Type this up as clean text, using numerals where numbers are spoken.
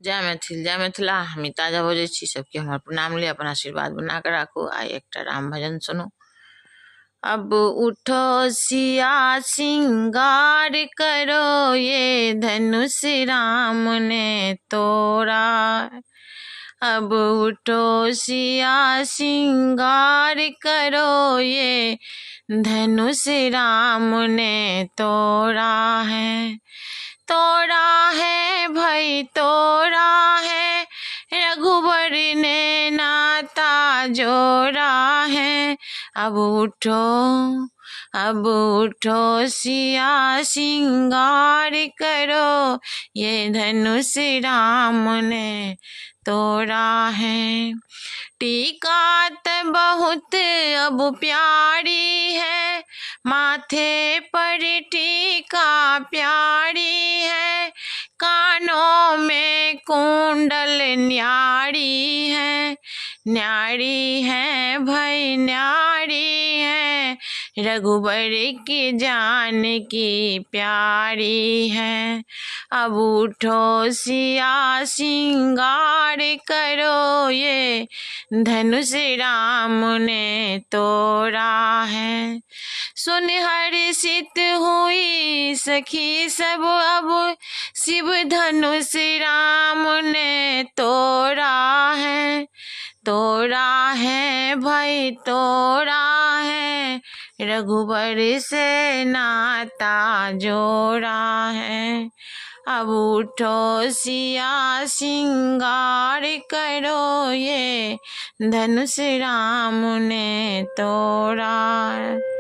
जय मिथिला। हम ताजा बजै छी, सबके हमार प्रणाम ले, अपन आशीर्वाद बना कर राखू। आई एक राम भजन सुनू। अब उठो सिया सिंगार करो, ये धनुष राम ने तोड़ा। अब उठो सिया सिंगार करो, ये धनुष राम ने तोड़ा है। तोड़ा है भाई तोड़ा है, रघुबर ने नाता जोड़ा है। अब उठो सिया सिंगार करो, ये धनुष राम ने तोड़ा है। टीका त बहुत अब प्यारी है, माथे पर टीका प्यारी है। कानों में कुंडल न्यारी है, न्यारी है भाई न्यारी है। रघुबर की जान की प्यारी है। अब उठो सिया सिंगार करो, ये धनुष राम ने तोड़ा है। सुन हर्षित हुई सखी सब, अब शिव धनुष राम ने तोड़ा है। तोड़ा है भाई तोड़ा है, रघुबर से नाता जोड़ा है। अब उठो सिया सिंगार करो, ये धनुष राम ने तोड़ा है।